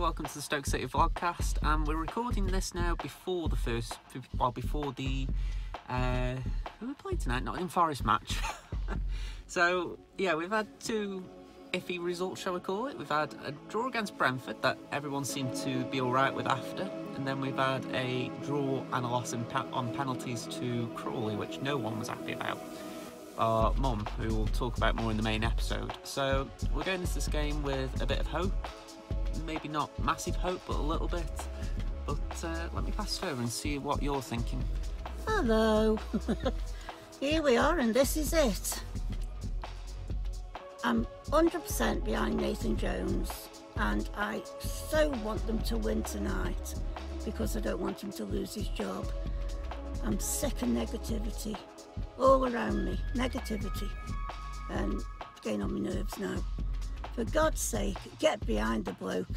welcome to the Stoke City Vlogcast, and we're recording this now before the who we played tonight, Nottingham Forest match. So yeah, we've had two iffy results, shall we call it. We've had a draw against Brentford that everyone seemed to be alright with after, and then we've had a draw and a loss on penalties to Crawley, which no one was happy about. Our mum, who we'll talk about more in the main episode. So we're going into this game with a bit of hope. Maybe not massive hope, but a little bit. But let me pass it over and see what you're thinking. Hello. Here we are, and this is it. I'm 100% behind Nathan Jones, and I so want them to win tonight because I don't want him to lose his job. I'm sick of negativity all around me, negativity, and getting on my nerves now. For God's sake, get behind the bloke.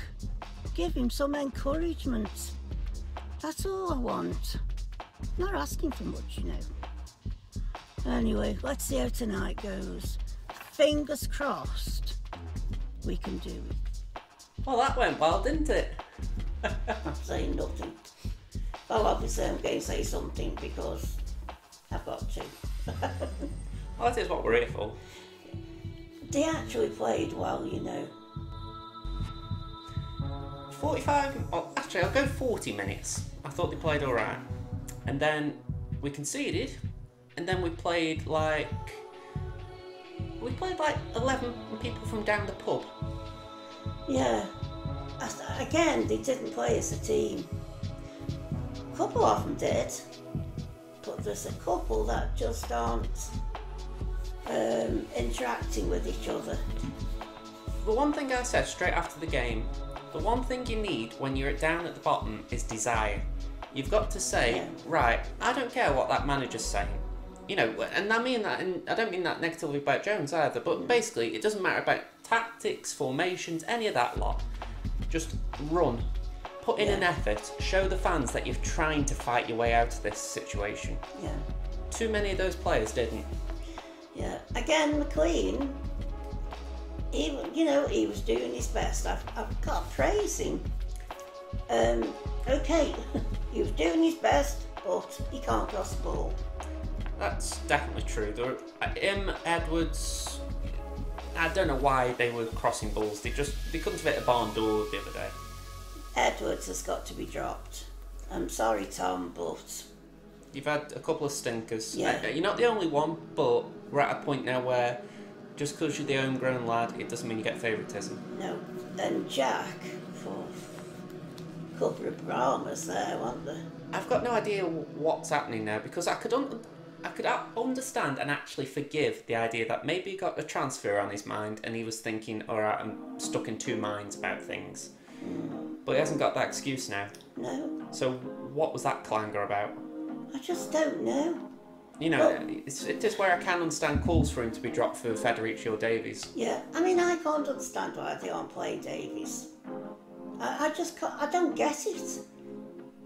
Give him some encouragement. That's all I want. I'm not asking for much, you know. Anyway, let's see how tonight goes. Fingers crossed we can do it. Well, that went well, didn't it? I'm saying nothing. Well, obviously I'm going to say something because I've got to. Well, that is what we're here for. They actually played well, you know. 45, oh, actually I'll go 40 minutes. I thought they played alright. And then we conceded, and then we played like 11 people from down the pub. Yeah. Again, they didn't play as a team. A couple of them did, but there's a couple that just aren't interacting with each other. The one thing I said straight after the game, the one thing you need when you're down at the bottom is desire. You've got to say, right, I don't care what that manager's saying. You know, and I mean that, and I don't mean that negatively about Jones either, but basically it doesn't matter about tactics, formations, any of that lot. Just run. Put in an effort. Show the fans that you're trying to fight your way out of this situation. Yeah. Too many of those players didn't. Yeah. Again, McLean, he was doing his best. I've got to praise him. Okay, he was doing his best, but he can't cross the ball. That's definitely true. Edwards, I don't know why they were crossing balls. They couldn't fit a barn door the other day. Edwards has got to be dropped. I'm sorry, Tom, but you've had a couple of stinkers. Yeah. You're not the only one, but we're at a point now where just because you're the homegrown lad, it doesn't mean you get favouritism. No. And Jack, for a couple of dramas there, weren't there? I've got no idea what's happening now, because I could understand and actually forgive the idea that maybe he got a transfer on his mind and he was thinking, alright, I'm stuck in two minds about things. But he hasn't got that excuse now. No. So what was that clangor about? I just don't know. You know, it's just where I can understand calls for him to be dropped for Federici or Davies. Yeah, I mean, I can't understand why they aren't playing Davies. I just can't, I don't get it.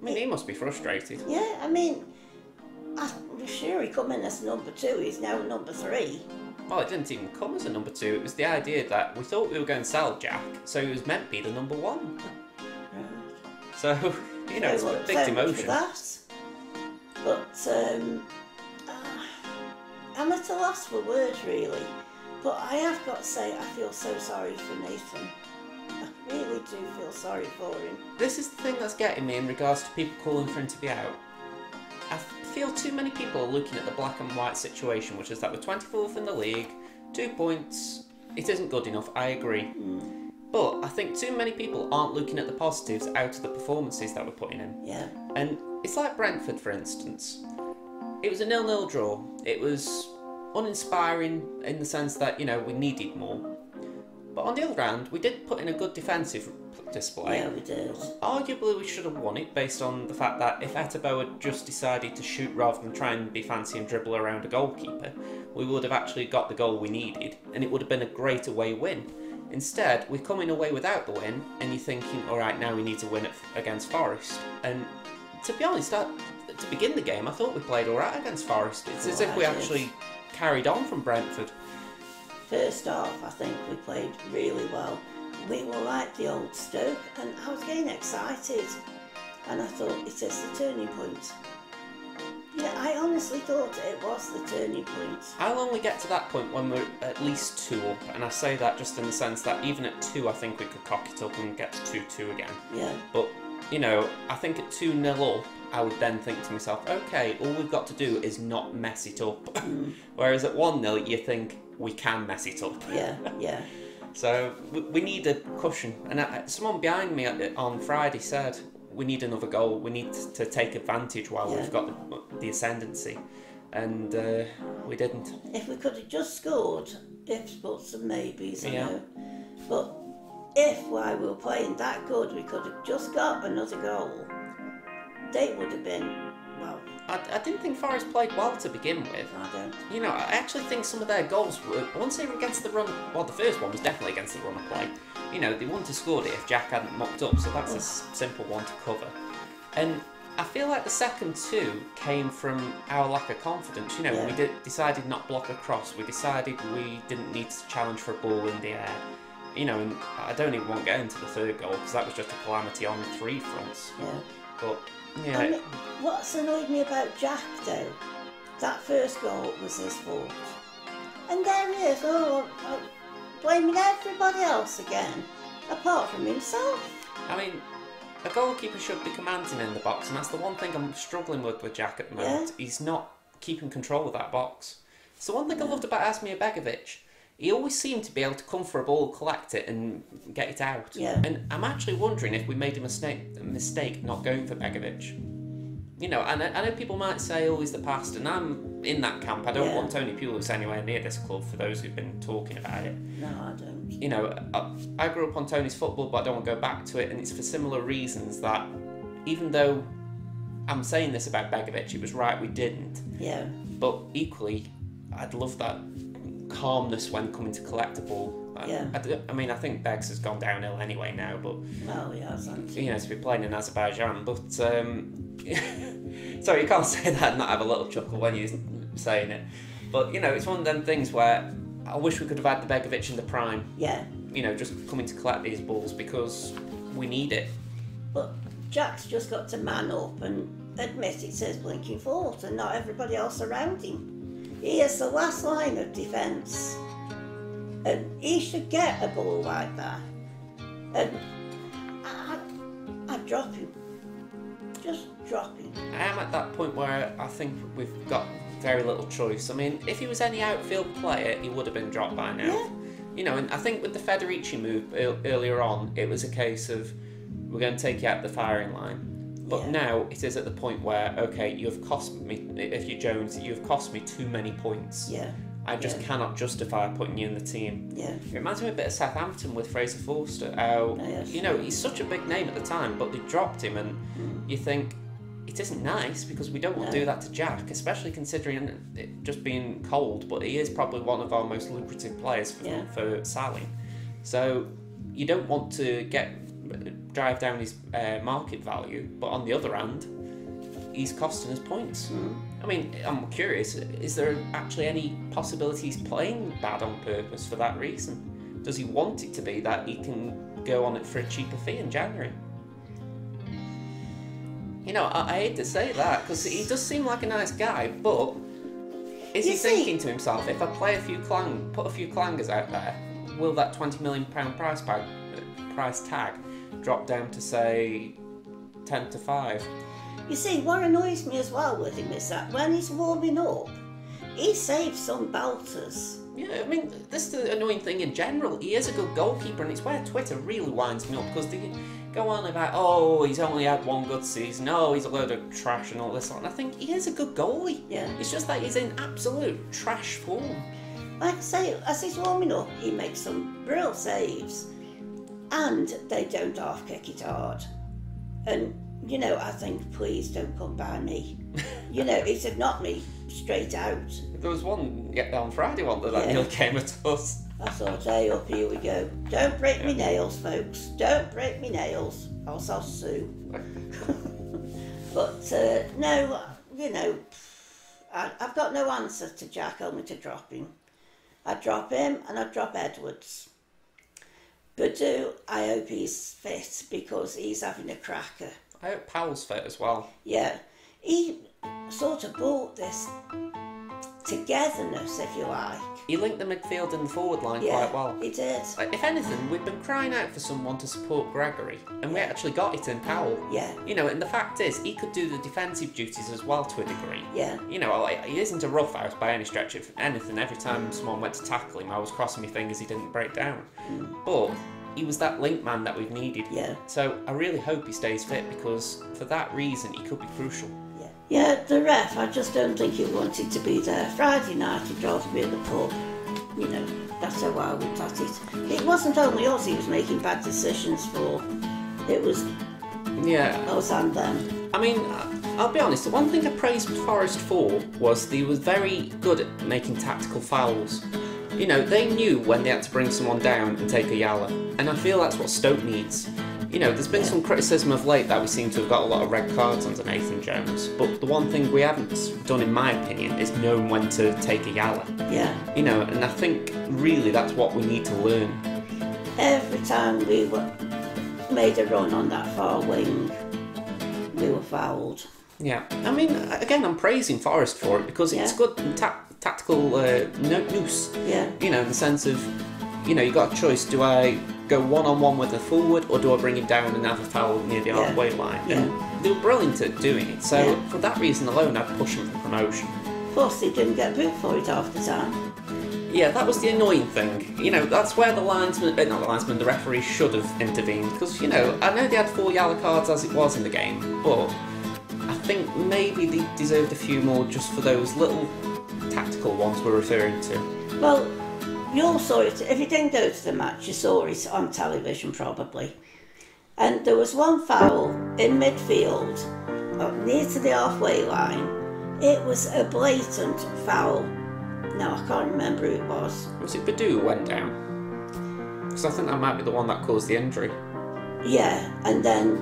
I mean, he must be frustrated. Yeah, I mean, I'm sure he come in as number 2, he's now number 3. Well, it didn't even come as a number 2, it was the idea that we thought we were going to sell Jack, so he was meant to be the number 1. Right. So, you know, it's a big demotion. That. But, I'm at a loss for words, really. But I have got to say, I feel so sorry for Nathan. I really do feel sorry for him. This is the thing that's getting me in regards to people calling for him to be out. I feel too many people are looking at the black and white situation, which is that we're 24th in the league, 2 points, it isn't good enough, I agree. But I think too many people aren't looking at the positives out of the performances that we're putting in. Yeah. And it's like Brentford, for instance. It was a 0-0 draw. It was uninspiring in the sense that, you know, we needed more. But on the other hand, we did put in a good defensive display. Yeah, we did. Arguably, we should have won it based on the fact that if Etebo had just decided to shoot rather than try and be fancy and dribble around a goalkeeper, we would have actually got the goal we needed, and it would have been a great away win. Instead, we're coming away without the win, and you're thinking, alright, now we need to win it against Forest. And to be honest, to begin the game, I thought we played alright against Forest. It's as if we actually carried on from Brentford. First half, I think we played really well. we were like the old Stoke, and I was getting excited, and I thought, it is the turning point. Yeah, I honestly thought it was the turning point. I'll only get to that point when we're at least 2 up, and I say that just in the sense that even at 2, I think we could cock it up and get to 2-2 again. Yeah. But, you know, I think at 2-0 up, I would then think to myself, okay, all we've got to do is not mess it up. Whereas at 1-0, you think, we can mess it up. Yeah, yeah. So we need a cushion. And someone behind me on Friday said, we need another goal. We need to take advantage while we've got the ascendancy. And we didn't. If we could have just scored, ifs, buts and maybes, I Yeah. know. But if while we were playing that good, we could have just got another goal, they would have been, well, I didn't think Forest played well to begin with. I don't. You know, I actually think some of their goals were, I wouldn't say were against the run, well, the first one was definitely against the run of play. You know, they wouldn't have scored it if Jack hadn't mocked up, so that's a simple one to cover. And I feel like the second 2 came from our lack of confidence. You know, we decided not block a cross, we decided we didn't need to challenge for a ball in the air. You know, and I don't even want to get into the third goal, because that was just a calamity on 3 fronts. Yeah. But, yeah. I mean, what's annoyed me about Jack, though, that first goal was his fault. And there he is, blaming everybody else again, apart from himself. I mean, a goalkeeper should be commanding in the box, and that's the one thing I'm struggling with Jack at the moment. Yeah. He's not keeping control of that box. So one thing I loved about Asmir Begovic, he always seemed to be able to come for a ball, collect it, and get it out. Yeah. And I'm actually wondering if we made a mistake not going for Begovic. You know, and I know people might say, oh, he's the past, and I'm in that camp. I don't want Tony Pulis anywhere near this club, for those who've been talking about it. No, I don't. You know, I grew up on Tony's football, but I don't want to go back to it, and it's for similar reasons that, even though I'm saying this about Begovic, it was right we didn't. Yeah. But equally, I'd love that calmness when coming to collect a ball. I mean, I think Beggs has gone downhill anyway now, but Well, he hasn't. you know, to be playing in Azerbaijan. But sorry, you can't say that and not have a little chuckle when you're saying it. But you know, it's one of them things where I wish we could have had the Begovic in the prime. Yeah. You know, just coming to collect these balls, because we need it. But Jack's just got to man up and admit it's his blinking fault, and not everybody else around him. He is the last line of defence, and he should get a ball like that. And I'd drop him. Just drop him. I am at that point where I think we've got very little choice. I mean, if he was any outfield player, he would have been dropped by now. Yeah. You know, and I think with the Federici move earlier on, it was a case of, we're going to take you out the firing line. But now it is at the point where, okay, you've cost me, if you're Jones, you've cost me too many points. Yeah. I just cannot justify putting you in the team. Yeah. It reminds me a bit of Southampton with Fraser Forster. How, you know, he's such a big name at the time, but they dropped him, and you think, it isn't nice, because we don't want to do that to Jack, especially considering it just being cold, but he is probably one of our most lucrative players for selling. So you don't want to drive down his market value, but on the other hand, he's costing us points. I mean, I'm curious, is there actually any possibility he's playing bad on purpose for that reason? Does he want it to be that he can go on it for a cheaper fee in January? You know, I hate to say that, because he does seem like a nice guy, but is he thinking to himself, if I play put a few clangers out there, will that £20 million price tag drop down to, say, 10 to 5? You see, what annoys me as well with him is that when he's warming up, he saves some belters. Yeah, I mean, this is the annoying thing in general. He is a good goalkeeper, and it's where Twitter really winds me up, because they go on about, oh, he's only had one good season, oh, he's a load of trash and all this, and I think he is a good goalie. Yeah. It's just that he's in absolute trash form. Like I say, as he's warming up, he makes some real saves, and they don't half kick it hard. And, you know, I think, please don't come by me. You know, he said knock me straight out. There was one on Friday, wasn't there, that nearly came at us. I thought, hey, up, here we go. Don't break me nails, folks. Don't break me nails, else I'll sue. But, no, you know, I've got no answer to Jack, only to drop him. I'd drop him, and I'd drop Edwards. Badu, I hope he's fit because he's having a cracker. I hope Powell's fit as well. Yeah, he sort of brought this togetherness, if you like. He linked the midfield and the forward line Yeah, quite well. he did. If anything, we've been crying out for someone to support Gregory, and we actually got it in Powell. Yeah. You know, and the fact is, he could do the defensive duties as well to a degree. Yeah. You know, like, he isn't a roughhouse by any stretch of anything. Every time someone went to tackle him, I was crossing my fingers he didn't break down. But he was that link man that we've needed. Yeah. So I really hope he stays fit, because for that reason, he could be crucial. Yeah, the ref, I just don't think he wanted to be there. Friday night he'd rather be at the pub. You know, that's how I looked at it. It wasn't only us he was making bad decisions for. It was us and them. I mean, I'll be honest, the one thing I praised Forest for was they were very good at making tactical fouls. You know, they knew when they had to bring someone down and take a yalla, and I feel that's what Stoke needs. You know, there's been some criticism of late that we seem to have got a lot of red cards under Nathan Jones, but the one thing we haven't done, in my opinion, is known when to take a yalla. Yeah. You know, and I think really that's what we need to learn. Every time we made a run on that far wing, we were fouled. Yeah. I mean, again, I'm praising Forest for it, because it's good tactical nous. Yeah. You know, in the sense of, you know, you got a choice. Do I go one-on-one with the forward, or do I bring him down and have a foul near the halfway line? Yeah. And they were brilliant at doing it. So for that reason alone, I'd push him for promotion. Plus, he didn't get booked for it half the time. Yeah, that was the annoying thing. You know, that's where the the referee should have intervened. Because, you know, I know they had 4 yellow cards as it was in the game, but I think maybe they deserved a few more just for those little tactical ones we're referring to. Well, you all saw it. If you didn't go to the match, you saw it on television probably. And there was one foul in midfield, near to the halfway line. It was a blatant foul. No, I can't remember who it was. Was it Badu who went down? Because I think that might be the one that caused the injury. Yeah, and then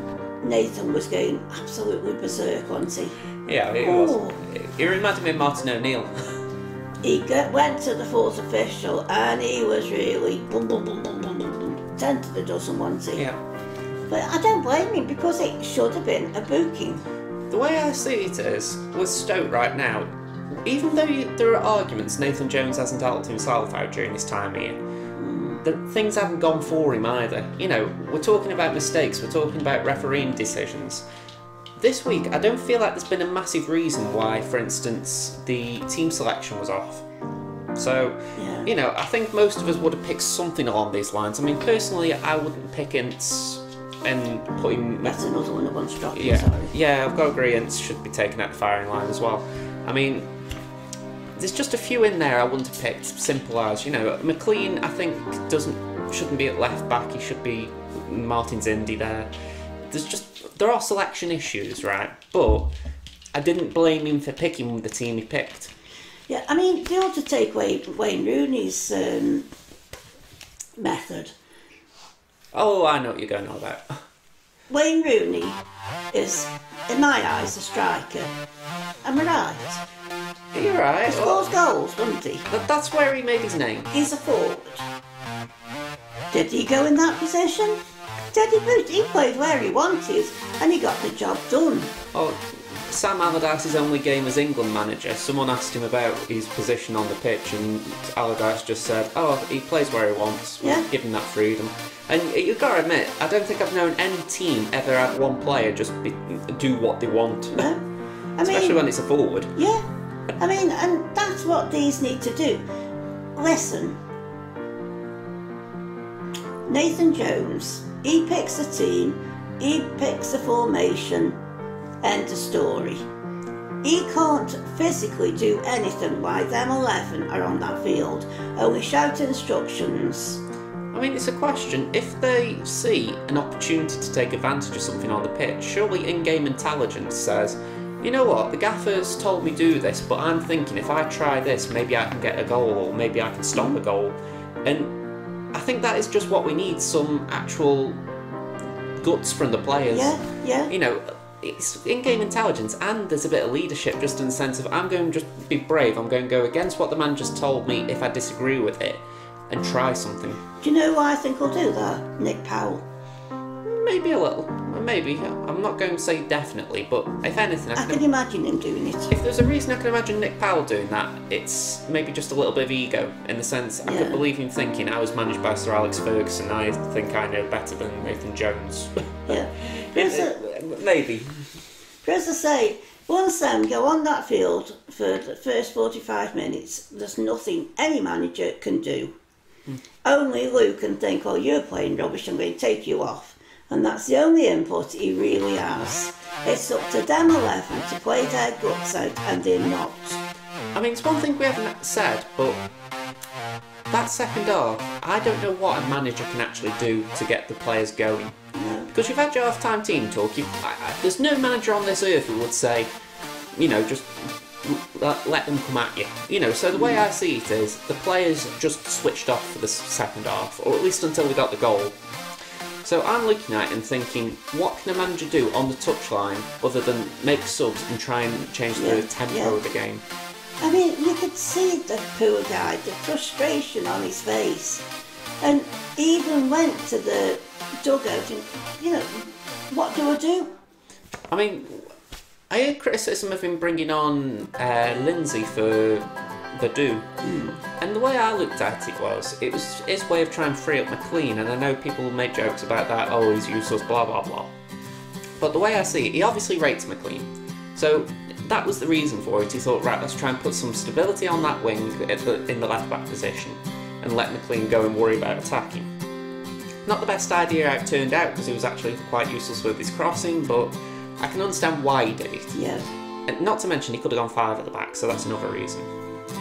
Nathan was going absolutely berserk, wasn't he? Yeah, he was. He reminded me of Martin O'Neill. He went to the fourth official and he was really boom, boom, boom, boom, boom, boom, boom, 10 to the dozen, wasn't he? Yeah. But I don't blame him, because it should have been a booking. The way I see it is, with Stoke right now, even though there are arguments Nathan Jones hasn't helped himself out during this time here, things haven't gone for him either. You know, we're talking about mistakes, we're talking about refereeing decisions. This week, I don't feel like there's been a massive reason why, for instance, the team selection was off. So, you know, I think most of us would have picked something along these lines. I mean, personally, I wouldn't pick Ince and put him... That's another one that wants to drop. Yeah, I've got to agree, Ince should be taken out the firing line as well. I mean, there's just a few in there I wouldn't have picked, simple as, you know, McLean, I think, shouldn't be at left back, he should be Martin's Indy there. There are selection issues, right? But I didn't blame him for picking the team he picked. Yeah, I mean, they ought to take Wayne Rooney's method. Oh, I know what you're going on about. Wayne Rooney is, in my eyes, a striker. Am I right? You're right. He scores goals, doesn't he? That's where he made his name. He's a forward. Did he go in that position? He played where he wanted and he got the job done. Oh, Sam Allardyce's only game as England manager, someone asked him about his position on the pitch and Allardyce just said, oh, he plays where he wants, give him that freedom. And you've got to admit, I don't think I've known any team ever have one player just do what they want. No. Especially when it's a forward. Yeah. I mean, and that's what these need to do. Listen, Nathan Jones, he picks a team, he picks a formation, end of story. He can't physically do anything while them 11 are on that field, only shout instructions. I mean, it's a question. If they see an opportunity to take advantage of something on the pitch, surely in-game intelligence says, you know what, the gaffer's told me do this, but I'm thinking if I try this, maybe I can get a goal, or maybe I can stop a goal. And I think that is just what we need, some actual guts from the players. Yeah. You know, it's in-game intelligence, and there's a bit of leadership, just in the sense of I'm going to just be brave, I'm going to go against what the man just told me if I disagree with it. and try something. Do you know who I think will do that? Nick Powell. Maybe a little. Maybe. I'm not going to say definitely, but if anything, I can imagine him doing it. If there's a reason I can imagine Nick Powell doing that, it's maybe just a little bit of ego, in the sense I could believe him thinking, I was managed by Sir Alex Ferguson, I think I know better than Nathan Jones. Yeah. Maybe. But as I say, once them go on that field for the first 45 minutes, there's nothing any manager can do. Only Luke can think, oh, you're playing rubbish, I'm going to take you off. And that's the only input he really has. It's up to them 11 to play their guts out, and they're not. I mean, it's one thing we haven't said, but that second half, I don't know what a manager can actually do to get the players going. No. Because you've had your half-time team talk, there's no manager on this earth who would say, you know, just let them come at you. You know, so the way I see it is, the players just switched off for the second half, or at least until we got the goal. So I'm looking at it and thinking, what can a manager do on the touchline other than make subs and try and change the tempo of the game? I mean, you could see the poor guy, the frustration on his face. And he even went to the dugout and, you know, what do I do? I mean, I heard criticism of him bringing on Lindsay for the do. And the way I looked at it was his way of trying to free up McLean, and I know people make jokes about that, oh, he's useless, blah blah blah. But the way I see it, he obviously rates McLean. So that was the reason for it. He thought, right, let's try and put some stability on that wing in the left back position and let McLean go and worry about attacking. Not the best idea how it turned out, because he was actually quite useless with his crossing, but I can understand why he did it. Yeah. And not to mention he could have gone 5 at the back, so that's another reason.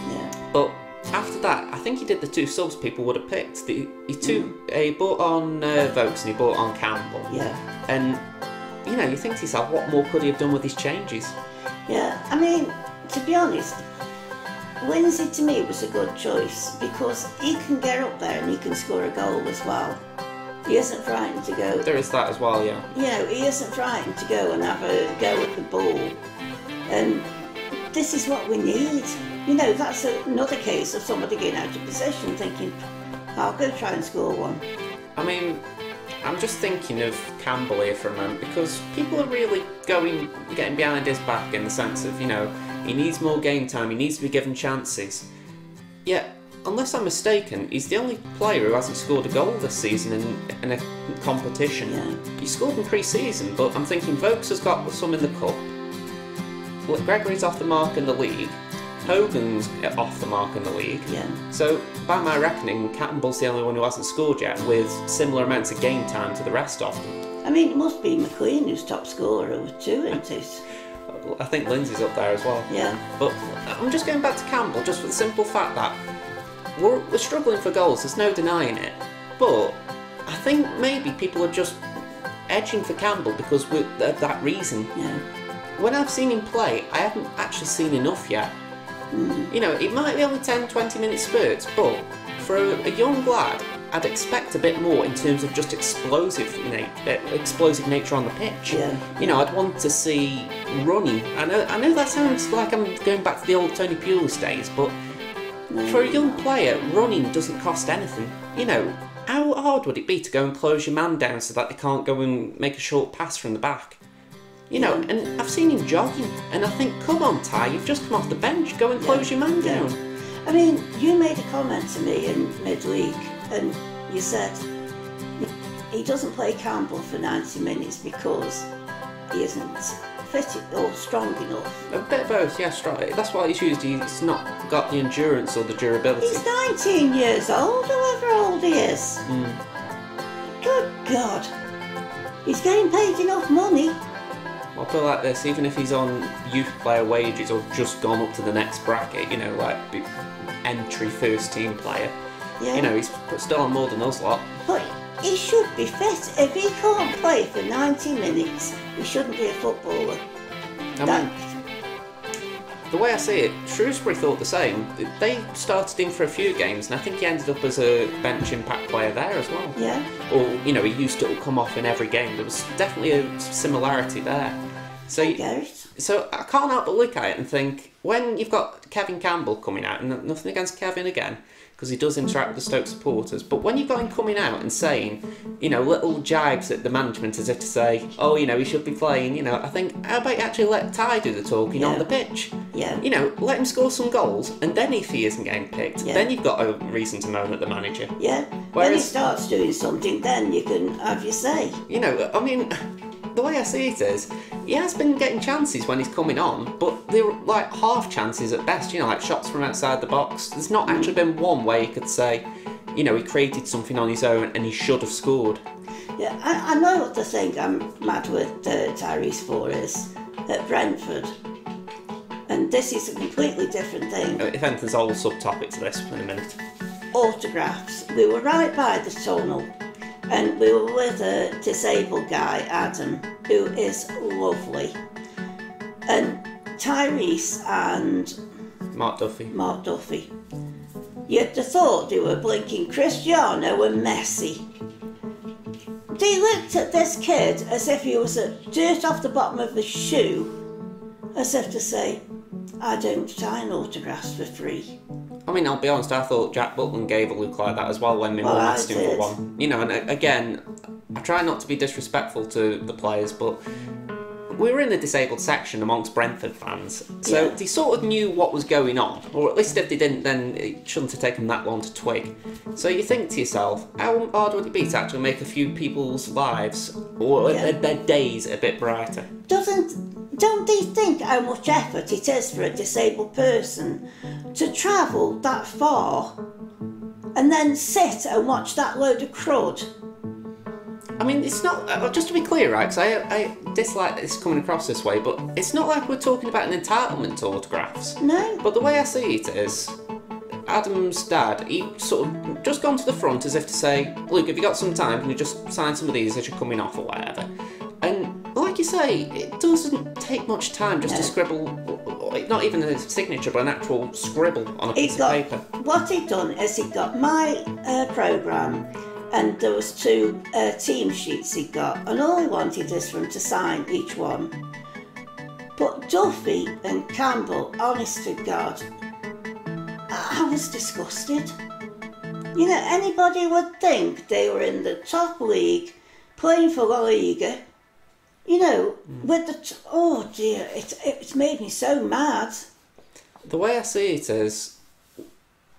Yeah. But after that, I think he did the 2 subs people would have picked. He bought on Vokes and he bought on Campbell. Yeah. And, you know, you think to yourself, what more could he have done with his changes? Yeah, I mean, to be honest, Lindsay to me was a good choice because he can get up there and he can score a goal as well. He isn't frightened to go. There is that as well, yeah. You know, he isn't frightened to go and have a go at the ball. And this is what we need. You know, that's another case of somebody getting out of possession thinking, I'll go try and score one. I mean, I'm just thinking of Campbell here for a moment, because people are really getting behind his back in the sense of, you know, he needs more game time, he needs to be given chances. Yet, unless I'm mistaken, he's the only player who hasn't scored a goal this season in a competition. Yeah. He scored in pre-season, but I'm thinking Vokes has got some in the cup. Gregory's off the mark in the league. Hogan's off the mark in the league. Yeah. So, by my reckoning, Campbell's the only one who hasn't scored yet, with similar amounts of game time to the rest of them. I mean, it must be McLean who's top scorer with 2, isn't it? I think Lindsay's up there as well. Yeah. But I'm just going back to Campbell, just for the simple fact that we're struggling for goals, there's no denying it. But I think maybe people are just edging for Campbell because of that reason. Yeah. When I've seen him play, I haven't actually seen enough yet. You know, it might be only 10-20 minute spurts, but for a young lad, I'd expect a bit more in terms of just explosive nature on the pitch. Yeah. You know, I'd want to see running. I know that sounds like I'm going back to the old Tony Pulis days, but for a young player, running doesn't cost anything. You know, how hard would it be to go and close your man down so that they can't go and make a short pass from the back? You know, and I've seen him jogging, and I think, come on, Ty, you've just come off the bench, go and close your man down. I mean, you made a comment to me in mid-league, and you said he doesn't play Campbell for 90 minutes because he isn't fit or strong enough. A bit of both, yeah, strong. That's why he's used. He's not got the endurance or the durability. He's 19 years old, however old he is. Good God. He's getting paid enough money. I'll put it like this, even if he's on youth player wages or just gone up to the next bracket, you know, like entry first team player, you know, he's still on more than us lot. But he should be fit. If he can't play for 90 minutes, he shouldn't be a footballer. I mean, the way I see it, Shrewsbury thought the same. They started him for a few games, and I think he ended up as a bench impact player there as well. Yeah. Or, you know, he used to come off in every game. There was definitely a similarity there. So I can't help but look at it and think, when you've got Kevin Campbell coming out, and nothing against Kevin again, because he does interact with the Stoke supporters. But when you've got him coming out and saying, you know, little jibes at the management as if to say, oh, you know, he should be playing, you know, I think, how about you actually let Ty do the talking on the pitch? Yeah. You know, let him score some goals, and then if he isn't getting picked, then you've got a reason to moan at the manager. Yeah. When he starts doing something, then you can have your say. You know, I mean, the way I see it is, he has been getting chances when he's coming on, but they're like half chances at best, you know, like shots from outside the box. There's not actually been one where you could say, you know, he created something on his own and he should have scored. Yeah, I know what the thing I'm mad with Tyrese for is at Brentford. And this is a completely different thing. If anything, there's a whole subtopic to this in a minute. Autographs. We were right by the tunnel. And we were with a disabled guy, Adam, who is lovely. And Tyrese and Mark Duffy. You'd have thought they were blinking Cristiano and Messi. They looked at this kid as if he was a dirt off the bottom of his shoe, as if to say, I don't sign autographs for free. I mean, I'll be honest, I thought Jack Butland gave a look like that as well when my mum asked him for one. You know, and again, I try not to be disrespectful to the players, but we were in the disabled section amongst Brentford fans, so they sort of knew what was going on, or at least if they didn't, then it shouldn't have taken that long to twig. So you think to yourself, how hard would it be to actually make a few people's lives, or their days, a bit brighter? Don't they think how much effort it is for a disabled person to travel that far and then sit and watch that load of crud? I mean, it's not, just to be clear, right, because I dislike this coming across this way, but it's not like we're talking about an entitlement to autographs. No. But the way I see it is, Adam's dad, he sort of just gone to the front as if to say, look, have you got some time, can you just sign some of these as you're coming off or whatever? And like you say, it doesn't take much time just to scribble, not even a signature, but an actual scribble on a piece of paper. What he'd done is he got my programme, and there was 2 team sheets he got, and all he wanted is for him to sign each one. But Duffy and Campbell, honest to God, I was disgusted. You know, anybody would think they were in the top league, playing for La Liga. You know, with the... oh dear, it's made me so mad. The way I see it is,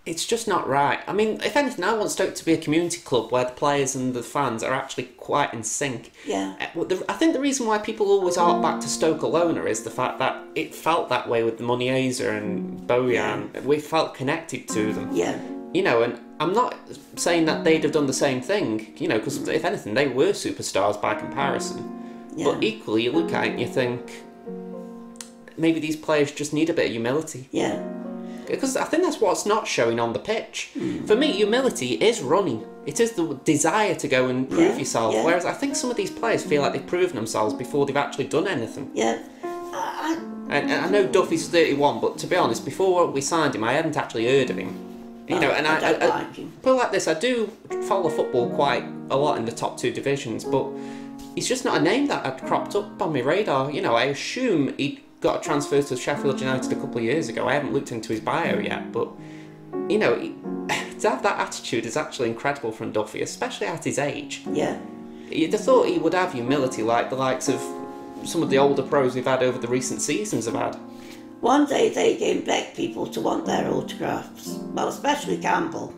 it's just not right. I mean, if anything, I want Stoke to be a community club where the players and the fans are actually quite in sync. Yeah. I think the reason why people always hark back to Stoke Alona is the fact that it felt that way with the Muniesa and Bojan. Yeah. We felt connected to them. Yeah. You know, and I'm not saying that they'd have done the same thing, you know, because if anything, they were superstars by comparison. Yeah. But equally, you look at it and you think, maybe these players just need a bit of humility. Yeah. Because I think that's what's not showing on the pitch. For me, humility is running. It is the desire to go and prove yourself. Yeah. Whereas I think some of these players feel like they've proven themselves before they've actually done anything. Yeah. And I know Duffy's 31, but to be honest, before we signed him, I hadn't actually heard of him. You know, and I don't like him. Put it like this, I do follow football quite a lot in the top 2 divisions, but he's just not a name that had cropped up on my radar. You know, I assume he got a transfer to Sheffield United a couple of years ago. I haven't looked into his bio yet, but, you know, to have that attitude is actually incredible from Duffy, especially at his age. Yeah. You'd have thought he would have humility like the likes of some of the older pros we've had over the recent seasons have had. One day they didn't beg people to want their autographs. Well, especially Campbell.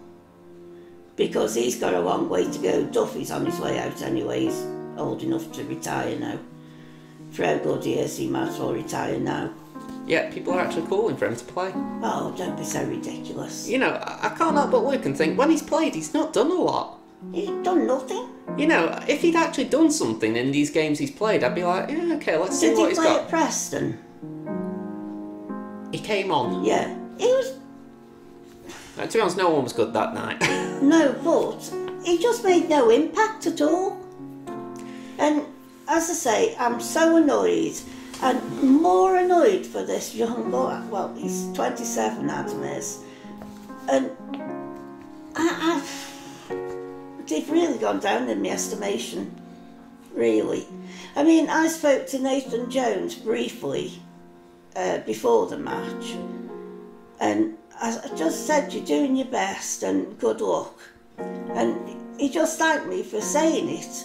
Because he's got a long way to go. Duffy's on his way out anyway. He's old enough to retire now. For how good he is, he might as well retire now. Yeah, people are actually calling for him to play. Oh, don't be so ridiculous. You know, I can't help but look and think, when he's played, he's not done a lot. He's done nothing. You know, if he'd actually done something in these games he's played, I'd be like, yeah, okay, let's see what he's got. Did he play at Preston? He came on. Yeah. He was... To be honest, no one was good that night. No, but he just made no impact at all. And as I say, I'm so annoyed, and more annoyed for this young boy. Well, he's 27, Adam is. And they've really gone down in my estimation. Really. I mean, I spoke to Nathan Jones briefly before the match, and I just said you're doing your best and good luck. And he just thanked me for saying it.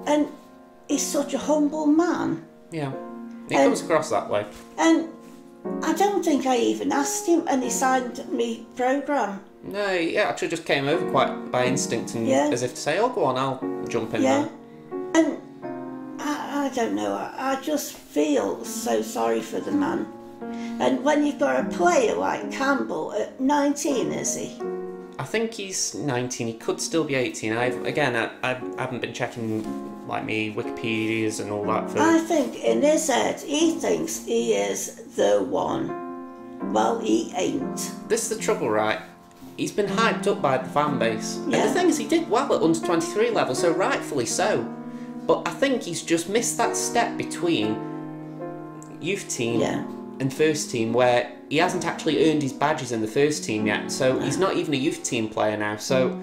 And he's such a humble man. Yeah, he comes across that way. And I don't think I even asked him, and he signed me programme. No, he actually just came over quite by instinct and as if to say, oh, go on, I'll jump in there. And I don't know, I just feel so sorry for the man. And when you've got a player like Campbell at 19, is he? I think he's 19. He could still be 18. I haven't been checking like me Wikipedias and all that. I think in his head he thinks he is the one. Well, he ain't. This is the trouble, right? He's been hyped up by the fan base. Yeah. And the thing is, he did well at under 23 level, so rightfully so. But I think he's just missed that step between youth team and first team, where he hasn't actually earned his badges in the first team yet. So he's not even a youth team player now. So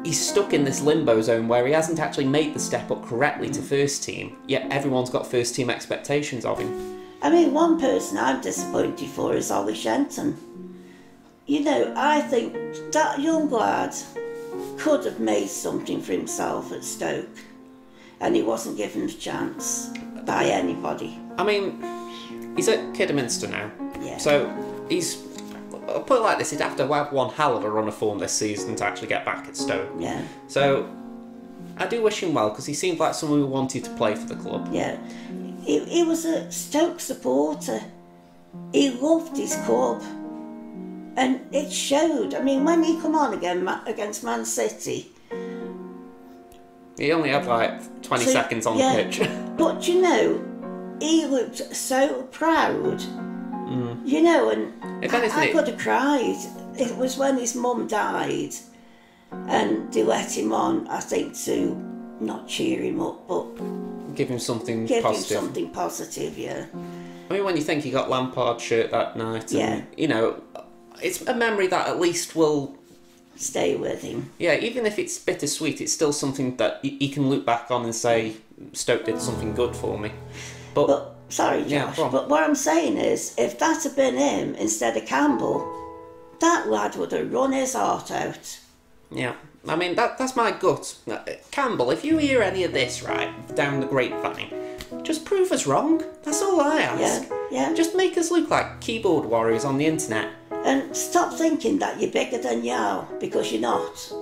he's stuck in this limbo zone where he hasn't actually made the step up correctly to first team, yet everyone's got first team expectations of him. I mean, one person I'm disappointed for is Ollie Shenton. You know, I think that young lad could have made something for himself at Stoke, and he wasn't given a chance by anybody. I mean, he's at Kidderminster now, Yeah. so I'll put it like this, he'd have to have one hell of a run of form this season to actually get back at Stoke. Yeah. So I do wish him well, because he seemed like someone who wanted to play for the club. Yeah. He was a Stoke supporter. He loved his club. And it showed. I mean, when he come on again against Man City, he only had like 20 seconds on the pitch. But you know, he looked so proud. You know, and if anything, I could have cried. It was when his mum died, and they let him on, I think, to not cheer him up, but give him something give positive. him something positive, yeah. I mean, when you think he got Lampard's shirt that night, and, you know, it's a memory that at least will stay with him. Yeah, even if it's bittersweet, it's still something that he can look back on and say, Stoke did something good for me. But sorry, Josh, but what I'm saying is, if that had been him instead of Campbell, that lad would have run his heart out. Yeah, I mean, that's my gut. Campbell, if you hear any of this, right, down the grapevine, just prove us wrong. That's all I ask. Yeah. Just make us look like keyboard warriors on the internet. And stop thinking that you're bigger than you are, because you're not.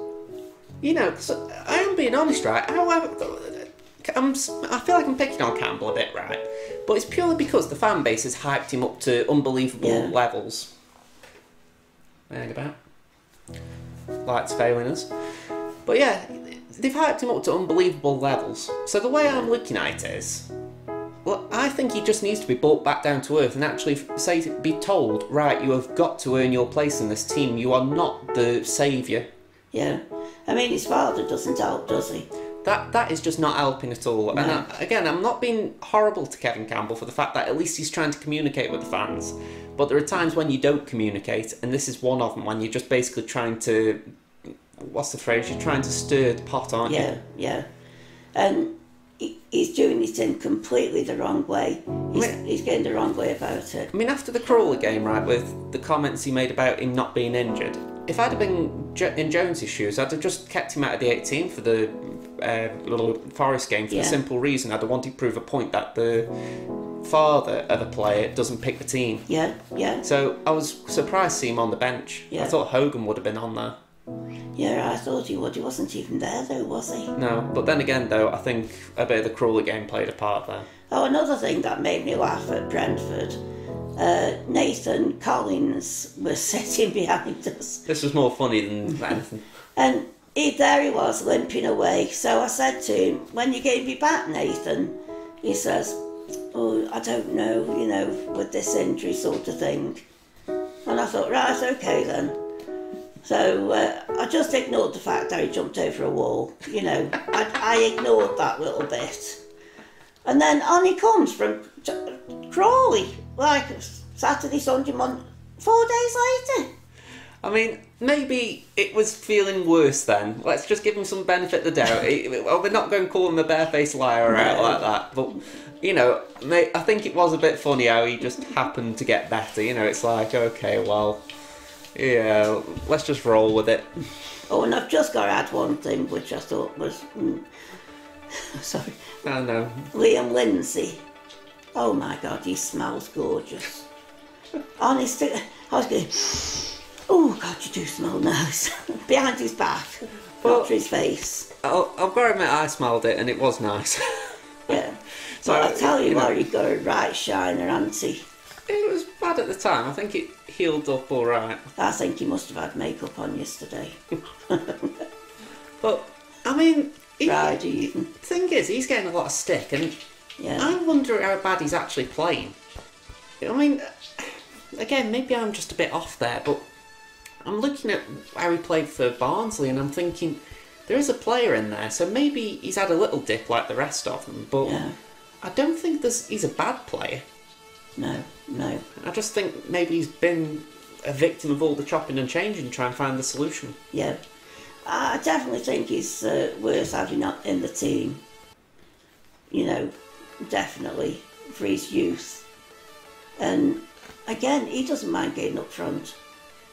You know, I am being honest, right? However, I feel like I'm picking on Campbell a bit, right? But it's purely because the fan base has hyped him up to unbelievable levels. Hang about. Lights failing us. But yeah, they've hyped him up to unbelievable levels. So the way I'm looking at it is, well, I think he just needs to be brought back down to earth and actually be told, right, you have got to earn your place in this team. You are not the saviour. Yeah. I mean, his father doesn't help, does he? That is just not helping at all. No. And again, I'm not being horrible to Kevin Campbell for the fact that at least he's trying to communicate with the fans. But there are times when you don't communicate, and this is one of them, when you're just basically trying to, what's the phrase? You're trying to stir the pot, aren't you? Yeah. And he's doing it in completely the wrong way. He's getting the wrong way about it. I mean, after the Crawley game, right, with the comments he made about him not being injured, if I'd have been in Jones's shoes, I'd have just kept him out of the 18 for the little Forest game for the simple reason I'd have wanted to prove a point that the father of a player doesn't pick the team. Yeah. So I was surprised to see him on the bench. Yeah. I thought Hogan would have been on there. Yeah, I thought he would. He wasn't even there though, was he? No, but then again though, I think a bit of the Crawley game played a part there. Oh, another thing that made me laugh at Brentford, Nathan Collins was sitting behind us. This was more funny than anything. And there he was, limping away. So I said to him, when you gave me back, Nathan, he says, oh, I don't know, you know, with this injury sort of thing. And I thought, right, okay then. So I just ignored the fact that he jumped over a wall, you know. I ignored that little bit. And then on he comes from Crawley, like Saturday, Sunday, Monday, 4 days later. I mean, maybe it was feeling worse then. Let's just give him some benefit of the doubt. We're not going to call him a barefaced liar out like that. But, you know, I think it was a bit funny how he just happened to get better. You know, it's like, okay, well, Yeah, let's just roll with it. Oh, and I've just got to add one thing which I thought was... sorry. I know. Liam Lindsay. Oh my God, he smells gorgeous. Honestly, I was going, oh God, you do smell nice. Behind his back, not to his face. I've got to admit, I smelled it and it was nice. Yeah. So, but I tell you what, he got a right shiner, hasn't he? It was bad at the time. I think it healed up all right. I think he must have had makeup on yesterday. But, I mean... Friday even. The thing is, he's getting a lot of stick, and I wonder how bad he's actually playing. I mean, again, maybe I'm just a bit off there, but I'm looking at how he played for Barnsley, and I'm thinking, there is a player in there, so maybe he's had a little dip like the rest of them, but I don't think he's a bad player. No. I just think maybe he's been a victim of all the chopping and changing to try and find the solution. Yeah. I definitely think he's worth having in the team. You know, definitely, for his youth. And again, he doesn't mind getting up front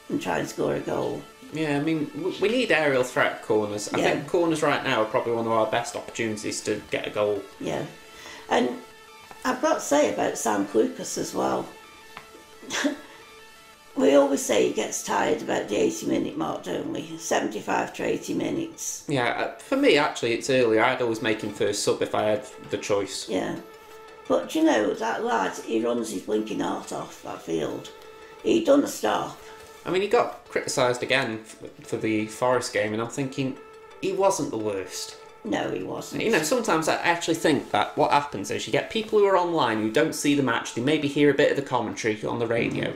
and trying to score a goal. Yeah, I mean, we need aerial threat corners. I think corners right now are probably one of our best opportunities to get a goal. Yeah. And I've got to say about Sam Clucas as well. We always say he gets tired about the 80-minute mark, don't we? 75 to 80 minutes. Yeah, for me, actually, it's earlier. I'd always make him first sub if I had the choice. Yeah. But, you know, that lad, he runs his blinking heart off that field. He done a stop. I mean, he got criticised again for the Forest game, and I'm thinking, he wasn't the worst. No, he wasn't. You know, sometimes I actually think that what happens is you get people who are online who don't see the match, they maybe hear a bit of the commentary on the radio,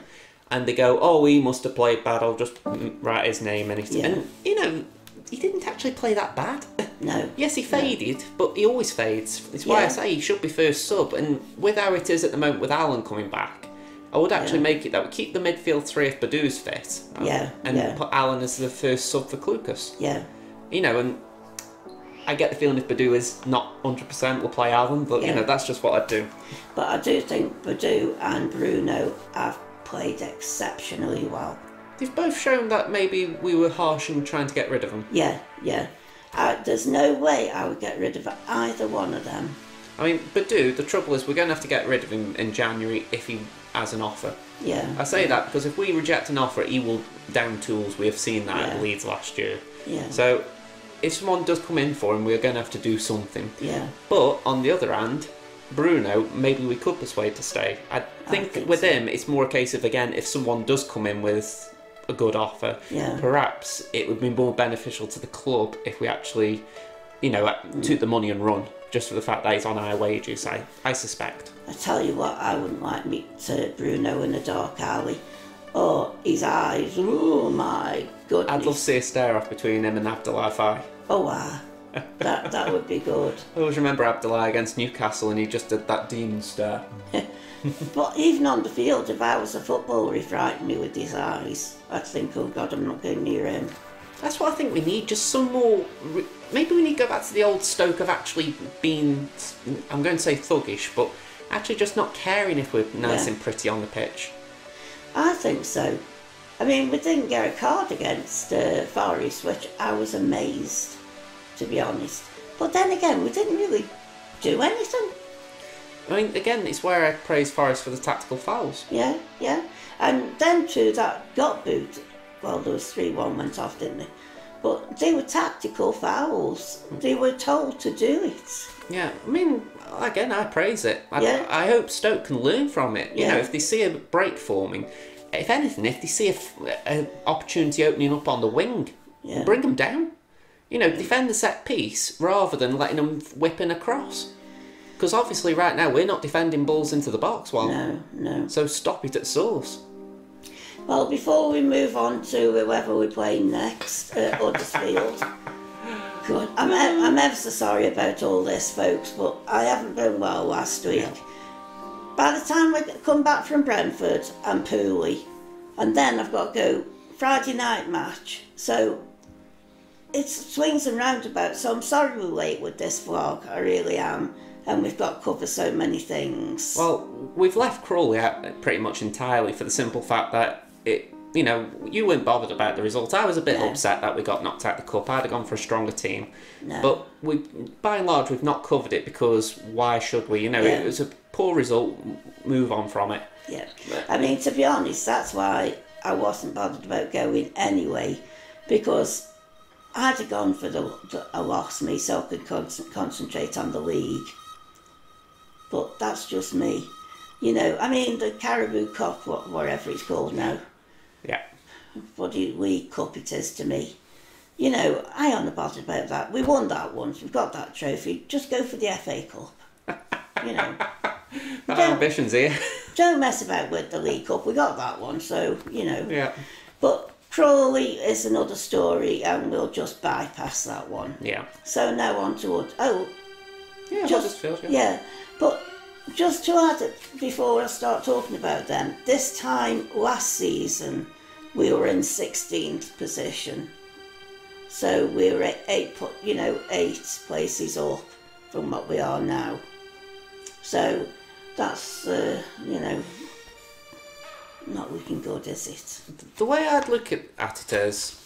and they go, oh, he must have played bad, I'll just write his name. And, you know, he didn't actually play that bad. No. Yes, he faded, but he always fades. It's why I say he should be first sub. And with how it is at the moment with Alan coming back, I would actually make it that we keep the midfield three if Badou's fit. And put Alan as the first sub for Clucas. Yeah. You know, and I get the feeling if Badou is not 100%, we'll play Alan, but, you know, that's just what I'd do. But I do think Badou and Bruno have played exceptionally well. They've both shown that maybe we were harsh in trying to get rid of them. Yeah. There's no way I would get rid of either one of them. I mean, Badou, the trouble is we're going to have to get rid of him in January if he has an offer. Yeah. I say that because if we reject an offer, he will down tools. We have seen that at Leeds last year. Yeah. So if someone does come in for him, we're going to have to do something. Yeah. But on the other hand, Bruno, maybe we could persuade to stay. I think with him, it's more a case of, again, if someone does come in with a good offer, perhaps it would be more beneficial to the club if we actually, you know, took the money and run, just for the fact that he's on higher wages, I suspect. I tell you what, I wouldn't like meet Bruno in a dark alley. Oh, his eyes, oh my goodness. I'd love to see a stare-off between him and Abdullah Faye. Oh, wow. That would be good. I always remember Abdullah against Newcastle and he just did that demon stare. But even on the field, if I was a footballer, he frightened me with his eyes. I'd think, oh God, I'm not going near him. That's what I think we need, just some more... Maybe we need to go back to the old Stoke of actually being, I'm going to say thuggish, but actually just not caring if we're nice and pretty on the pitch. I think so. I mean, we didn't get a card against Forest, which I was amazed, to be honest. But then again, we didn't really do anything. I mean, again, it's where I praise Forest for the tactical fouls. Yeah. And then to that gut boot, well, there was 3-1 went off, didn't they? But they were tactical fouls. They were told to do it. Yeah, I mean, again, I praise it. I hope Stoke can learn from it. You know, if they see a break forming, if anything, if they see an opportunity opening up on the wing, bring them down. You know, defend the set piece rather than letting them whip in across. Because obviously right now we're not defending balls into the box. No. So stop it at source. Well, before we move on to whoever we're playing next, Huddersfield. God, I'm ever so sorry about all this, folks, but I haven't been well last week. By the time I come back from Brentford, I'm poorly. And then I've got to go Friday night match. So it's swings and roundabouts. So I'm sorry we're late with this vlog. I really am. And we've got to cover so many things. Well, we've left Crawley out pretty much entirely for the simple fact that you know, you weren't bothered about the result. I was a bit No. upset that we got knocked out of the cup. I'd have gone for a stronger team. No. But we, by and large, we've not covered it because why should we? You know, Yeah. it was a poor result. Move on from it. Yeah. I mean, to be honest, that's why I wasn't bothered about going anyway, because I'd have gone for a loss me so I could concentrate on the league. But that's just me. You know, I mean, the Caribou Cup, whatever it's called now, Yeah. bloody League Cup it is to me. You know, I am not bothered about that. We won that once. We've got that trophy. Just go for the FA Cup. You know. Got ambitions here. Don't mess about with the League Cup. We got that one, so, you know. Yeah. But Crawley is another story, and we'll just bypass that one. Yeah. So now on to... Yeah, just, Huddersfield, yeah. But just to add it, before I start talking about them, this time last season, we were in 16th position. So we were eight places up from what we are now. So that's, not looking good, is it? The way I'd look at it is,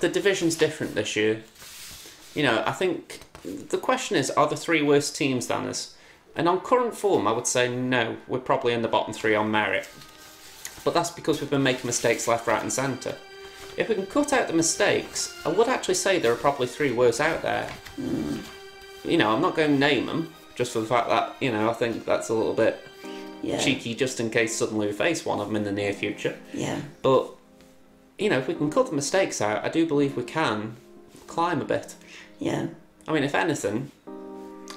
the division's different this year. You know, I think the question is, are the three worst teams than us? And on current form, I would say no, we're probably in the bottom three on merit. But that's because we've been making mistakes left, right and centre. If we can cut out the mistakes, I would actually say there are probably three worse out there. You know, I'm not going to name them, just for the fact that, you know, I think that's a little bit cheeky just in case suddenly we face one of them in the near future. Yeah. But, you know, if we can cut the mistakes out, I do believe we can climb a bit. Yeah. I mean, if anything,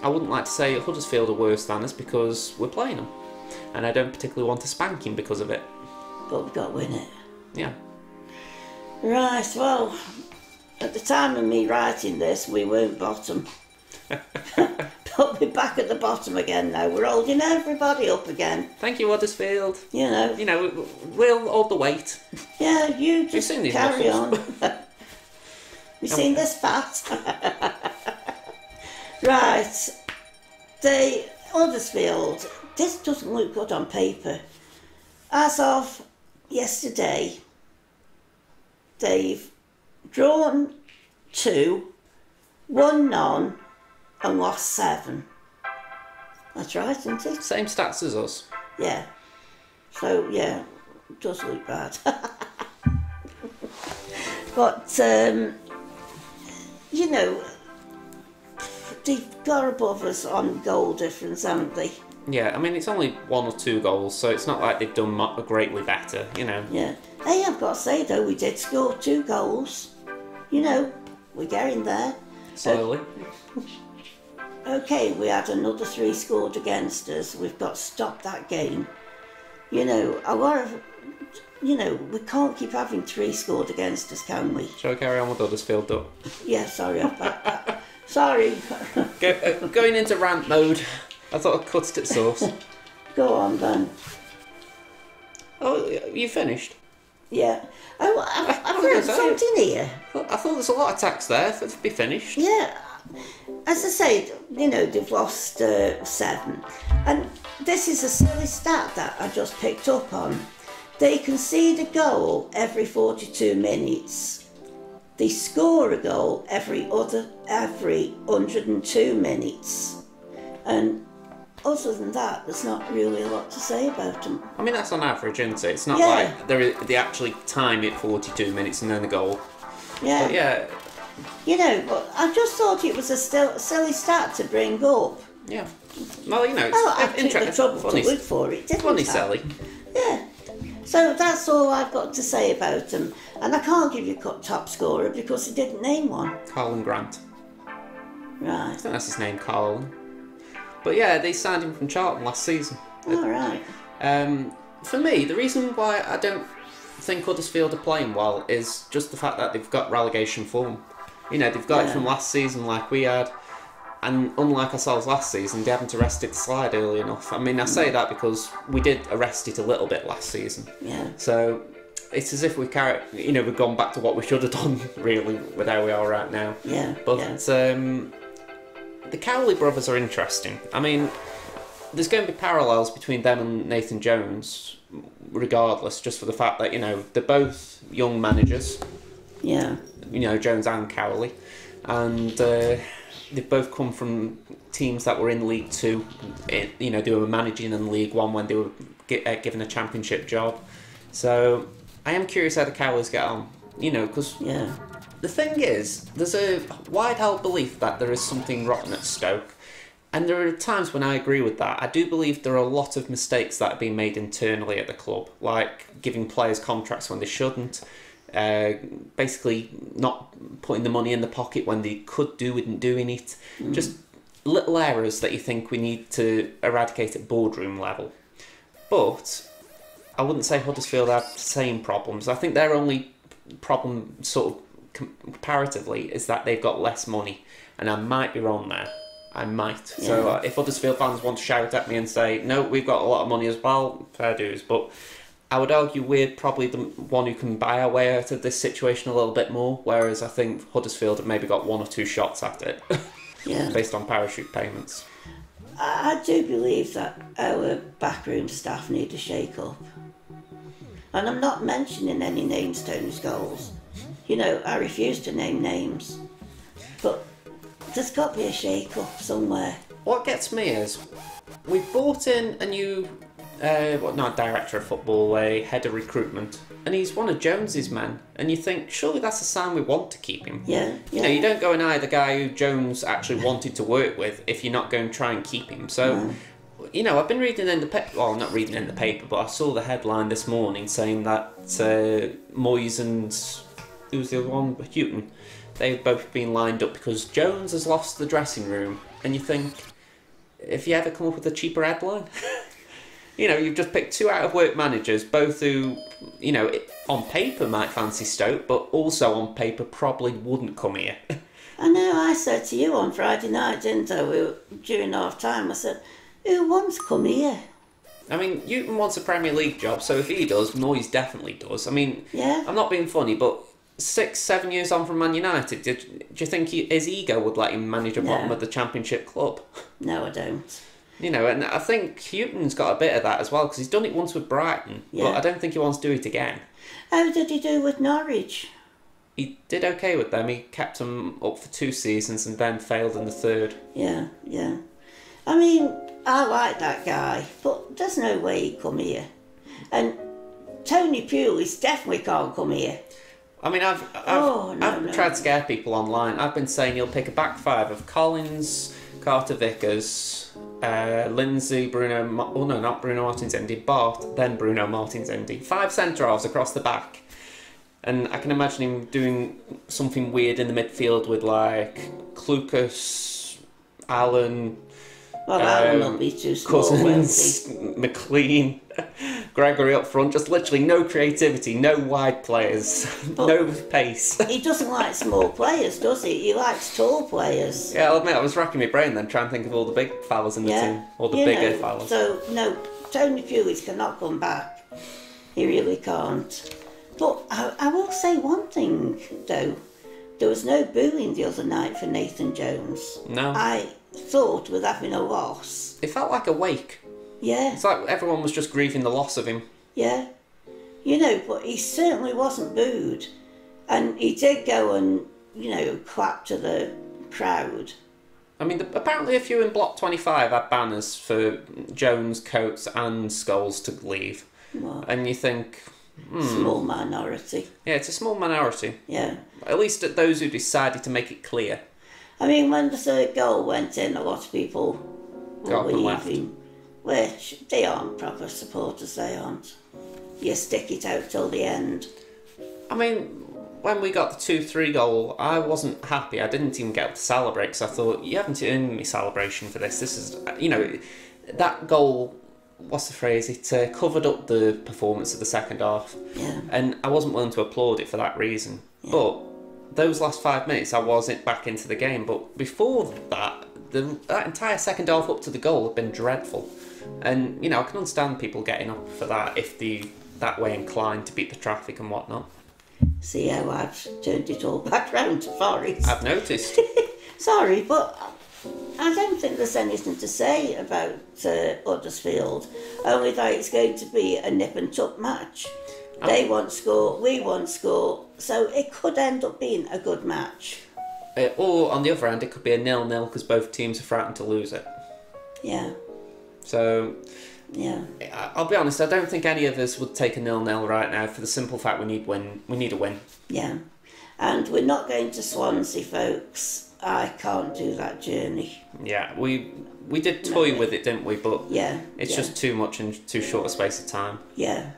I wouldn't like to say Huddersfield are worse than us because we're playing them. And I don't particularly want to spank him because of it. But we've got to win it. Yeah. Right, well, at the time of me writing this, we weren't bottom. But we're back at the bottom again now. We're holding everybody up again. Thank you, Huddersfield. You know. You know, we'll hold the weight. Yeah, you just seen these carry muscles. on. We've seen this fat. Right. The Huddersfield, this doesn't look good on paper. As of yesterday, they've drawn 2, won none, and lost 7. That's right, isn't it? Same stats as us. Yeah. So, yeah, it does look bad. But, you know, they've got above us on goal difference, haven't they? Yeah, I mean, it's only 1 or 2 goals, so it's not like they've done greatly better, you know. Yeah. Hey, I've got to say, though, we did score 2 goals. You know, we're getting there. Slowly. Okay, we had another 3 scored against us. We've got to stop that game. You know, a lot of... You know, we can't keep having 3 scored against us, can we? Shall we carry on with Huddersfield, Duck? Yeah, sorry. Sorry. Going into rant mode. I thought I cut it source. Go on, then. Oh, you finished? Yeah. Oh, I've was read gonna say- something here. I thought there's a lot of text there for it to be finished. Yeah. As I said, you know, they've lost 7. And this is a silly stat that I just picked up on. They concede a goal every 42 minutes. They score a goal every 102 minutes. And other than that, there's not really a lot to say about them. I mean, that's on average, isn't it? It's not Yeah. like they actually time it 42 minutes and then the goal. Yeah. But yeah, You know, but I just thought it was a silly stat to bring up. yeah. Well, you know, it's Oh, I took the interesting. trouble Funny, to look for it, didn't funny I? Sally. Yeah. So that's all I've got to say about them. And I can't give you top scorer because he didn't name one. Carlin Grant. Right. I think that's his name, Carlin. But yeah, they signed him from Charlton last season. All right. For me, the reason why I don't think Huddersfield are playing well is just the fact that they've got relegation form. You know, they've got it from last season like we had. And unlike ourselves last season, they haven't arrested the slide early enough. I mean, I say that because we did arrest it a little bit last season. Yeah. So it's as if we've gone back to what we should have done, really, with how we are right now. Yeah. But yeah. the Cowley brothers are interesting. I mean, there's going to be parallels between them and Nathan Jones, regardless, just for the fact that, you know, they're both young managers. Yeah. You know, Jones and Cowley. And they've both come from teams that were in League Two. You know, they were managing in League One when they were given a championship job. So I am curious how the Cowleys get on. You know, because the thing is, there's a wide-held belief that there is something rotten at Stoke. And there are times when I agree with that. I do believe there are a lot of mistakes that have been made internally at the club, like giving players contracts when they shouldn't, basically not putting the money in the pocket when they could do with doing it. Just little errors that you think we need to eradicate at boardroom level. But I wouldn't say Huddersfield have the same problems. I think their only problem, sort of comparatively, is that they've got less money. And I might be wrong there. I might. Yeah. So if Huddersfield fans want to shout at me and say, no, we've got a lot of money as well, fair dues. But I would argue we're probably the one who can buy our way out of this situation a little bit more, whereas I think Huddersfield have maybe got one or two shots at it, based on parachute payments. I do believe that our backroom staff need a shake-up. And I'm not mentioning any names, Tony Scholes. You know, I refuse to name names. But there's got to be a shake-up somewhere. What gets me is, we've brought in a new, director of football, a head of recruitment, and he's one of Jones's men. And you think, surely that's a sign we want to keep him. Yeah. You know, you don't go and hire the guy who Jones actually wanted to work with if you're not going to try and keep him. So, you know, I've been reading in the paper, well, not reading in the paper, but I saw the headline this morning saying that Moyes and, who's the other one? Houghton. They've both been lined up because Jones has lost the dressing room. And you think, if you ever come up with a cheaper headline? You know, you've just picked two out-of-work managers, both who, you know, on paper might fancy Stoke, but also on paper probably wouldn't come here. I know, I said to you on Friday night, didn't I, during half-time, I said, who wants to come here? I mean, Houghton wants a Premier League job, so if he does, Moyes definitely does. I mean, I'm not being funny, but 6-7 years on from Man United, do you think his ego would let him manage a bottom of the Championship club? No, I don't. You know, and I think Houghton's got a bit of that as well, because he's done it once with Brighton, but I don't think he wants to do it again. How did he do with Norwich? He did okay with them. He kept them up for 2 seasons and then failed in the third. Yeah. I mean, I like that guy, but there's no way he'd come here. And Tony Pulis definitely can't come here. I mean, I've tried to scare people online. I've been saying he'll pick a back five of Collins, Carter Vickers, Lindsay, not Bruno Martins-Indi, Bart, then Bruno Martins-Indi. 5 centre-halves across the back. And I can imagine him doing something weird in the midfield with, like, Clucas, Allen... Well, Allen will be too small, Cousins, McLean, Gregory up front. Just literally no creativity, no wide players, no pace. He doesn't like small players, does he? He likes tall players. Yeah, I'll admit, I was racking my brain then trying to think of all the big fellas in the team, or the bigger fellas. So, no, Tony Pulis cannot come back. He really can't. But I will say one thing, though. There was no booing the other night for Nathan Jones. No. I thought with having a loss. It felt like a wake. Yeah. It's like everyone was just grieving the loss of him. Yeah. You know, but he certainly wasn't booed. And he did go and, you know, clap to the crowd. I mean, apparently a few in Block 25 had banners for Jones, Coates and Scholes to leave. What? And you think... Small minority. Yeah, it's a small minority. Yeah. At least at those who decided to make it clear. I mean, when the third goal went in, a lot of people were leaving, which they aren't proper supporters, they aren't. You stick it out till the end. I mean, when we got the 2-3 goal, I wasn't happy. I didn't even get up to celebrate because I thought, you haven't earned me celebration for this. This is, you know, that goal, what's the phrase? It covered up the performance of the second half. Yeah. And I wasn't willing to applaud it for that reason. Yeah. But those last 5 minutes, I wasn't back into the game. But before that, that entire second half up to the goal had been dreadful. And, you know, I can understand people getting up for that if they're that way inclined to beat the traffic and whatnot. See how I've turned it all back round to Forest. I've noticed. Sorry, but I don't think there's anything to say about Huddersfield, only that it's going to be a nip and tuck match. They won't score, we won't score, so it could end up being a good match. Or, on the other hand, it could be a 0-0 because both teams are frightened to lose it. Yeah. So, yeah, I'll be honest, I don't think any of us would take a 0-0 right now for the simple fact we need a win. Yeah, and we're not going to Swansea, folks. I can't do that journey. Yeah, we did toy with it, didn't we? But yeah, it's just too much in too short a space of time. Yeah,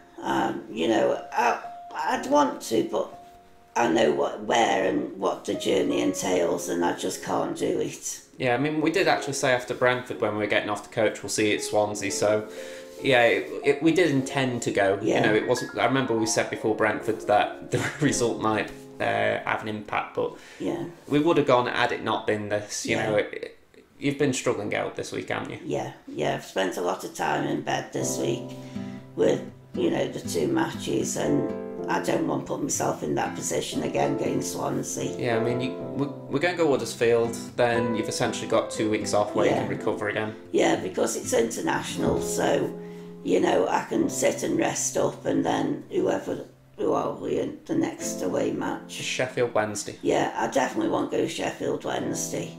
you know, I'd want to, but I know where and what the journey entails, and I just can't do it. Yeah, I mean, we did actually say after Brentford when we were getting off the coach, we'll see you at Swansea. So, yeah, we did intend to go. Yeah. You know, it wasn't. I remember we said before Brentford that the result might have an impact, but yeah, we would have gone had it not been this. You know, you've been struggling out this week, haven't you? Yeah. I've spent a lot of time in bed this week with, you know, the 2 matches, and I don't want to put myself in that position again against Swansea. Yeah, I mean, we're going to go Huddersfield, then you've essentially got 2 weeks off where you can recover again. Yeah, because it's international, so, you know, I can sit and rest up, and then who are we in the next away match? Sheffield Wednesday. Yeah, I definitely won't go Sheffield Wednesday.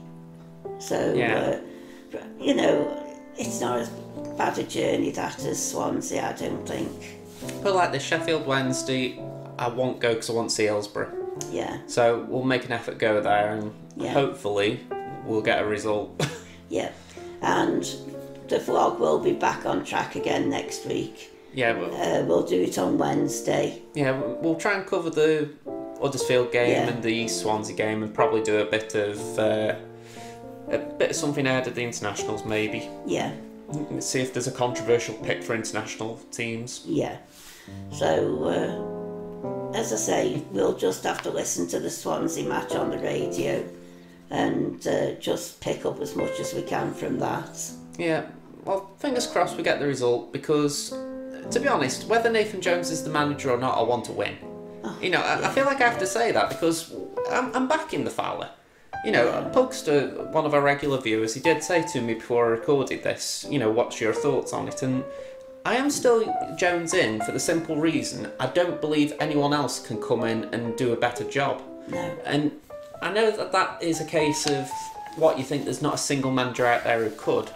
So, yeah. You know, it's not as bad a journey that as Swansea, I don't think. But like the Sheffield Wednesday, I won't go because I want to see Hillsborough. Yeah. So we'll make an effort go there, and hopefully we'll get a result. Yeah, and the vlog will be back on track again next week. Yeah, we'll do it on Wednesday. Yeah, we'll try and cover the Huddersfield game and the Swansea game, and probably do a bit of something ahead of the internationals, maybe. Yeah. Let's see if there's a controversial pick for international teams. Yeah. So, as I say, we'll just have to listen to the Swansea match on the radio and just pick up as much as we can from that. Yeah, well, fingers crossed we get the result, because, to be honest, whether Nathan Jones is the manager or not, I want to win. Oh, you know, I feel like I have to say that because I'm backing the fella. You know, Pugster, one of our regular viewers, he did say to me before I recorded this, you know, what's your thoughts on it? And I am still Jones in for the simple reason I don't believe anyone else can come in and do a better job. No. And I know that is a case of what you think there's not a single manager out there who could,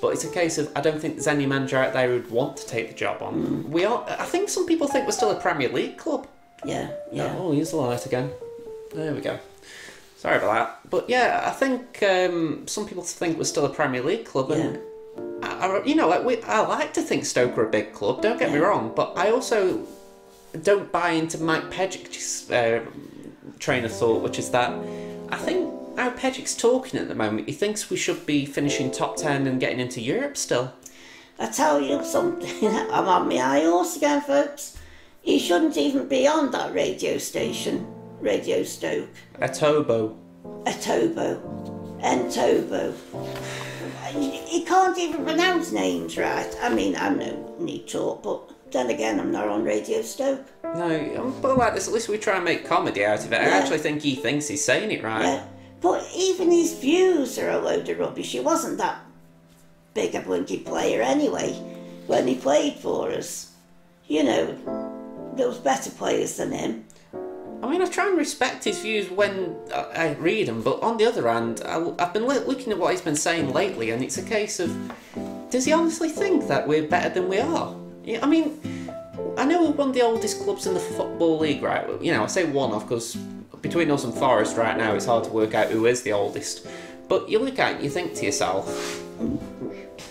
but it's a case of I don't think there's any manager out there who'd want to take the job on. I think some people think we're still a Premier League club. Yeah. Oh, here's the light again. There we go. Sorry about that. But yeah, I think some people think we're still a Premier League club, and I like to think Stoke are a big club, don't get me wrong, but I also don't buy into Mike Pejic's train of thought, which is that I think how Pejic's talking at the moment, he thinks we should be finishing top 10 and getting into Europe still. I tell you something, I'm on my high horse again, folks. He shouldn't even be on that radio station, Radio Stoke. Etobo. Entobo. He can't even pronounce names right. I mean, I'm no need talk, but then again, I'm not on Radio Stoke. No, but like this, at least we try and make comedy out of it. I actually think he thinks he's saying it right. Yeah, but even his views are a load of rubbish. He wasn't that big a blinky player anyway when he played for us. You know, there was better players than him. I mean, I try and respect his views when I read them, but on the other hand, I've been looking at what he's been saying lately, and it's a case of, does he honestly think that we're better than we are? Yeah, I mean, I know we're one of the oldest clubs in the Football League, right? You know, I say one of, because between us and Forest right now, it's hard to work out who is the oldest. But you look at it, you think to yourself,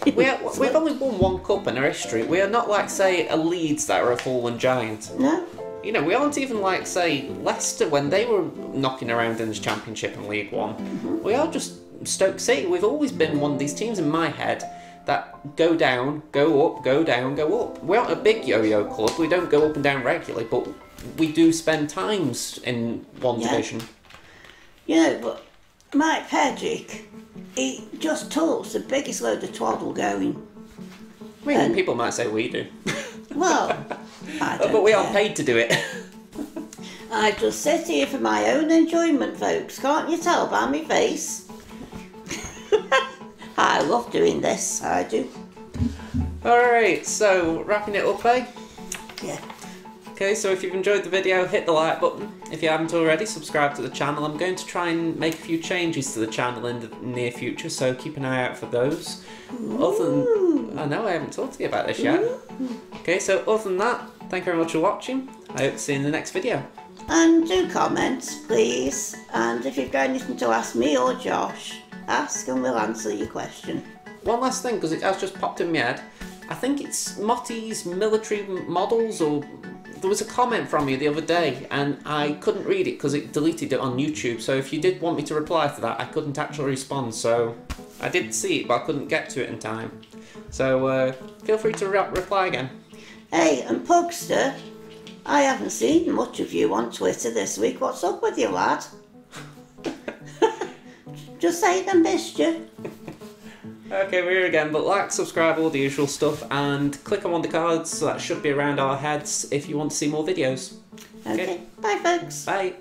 we've only won 1 cup in our history. We are not like, say, a Leeds that are a fallen giant. No. You know, we aren't even like, say, Leicester when they were knocking around in the Championship and League One. We are just Stoke City. We've always been one of these teams in my head that go down, go up, go down, go up. We aren't a big yo-yo club. We don't go up and down regularly, but we do spend times in one division. You know, but Mike Pejic, he just talks the biggest load of twaddle going. I mean, people might say we do. Well, I don't but we care. aren't paid to do it. I just sit here for my own enjoyment, folks. Can't you tell by my face? I love doing this, I do. Alright, so wrapping it up, eh? Yeah. Okay, so if you've enjoyed the video, hit the like button. If you haven't already, subscribe to the channel. I'm going to try and make a few changes to the channel in the near future, so keep an eye out for those. I know I haven't talked to you about this yet. Okay, so other than that, thank you very much for watching. I hope to see you in the next video. And do comment, please. And if you've got anything to ask me or Josh, ask and we'll answer your question. One last thing, because it has just popped in my head. I think it's Motty's military models, or there was a comment from you the other day and I couldn't read it because it deleted it on YouTube. So if you did want me to reply to that, I couldn't actually respond. So I did see it, but I couldn't get to it in time. So feel free to reply again. Hey, and Pugster, I haven't seen much of you on Twitter this week. What's up with you, lad? Just saying I missed you. Okay, we're here again, but like, subscribe, all the usual stuff, and click on one of the cards, so that should be around our heads if you want to see more videos. Okay. Bye, folks. Bye.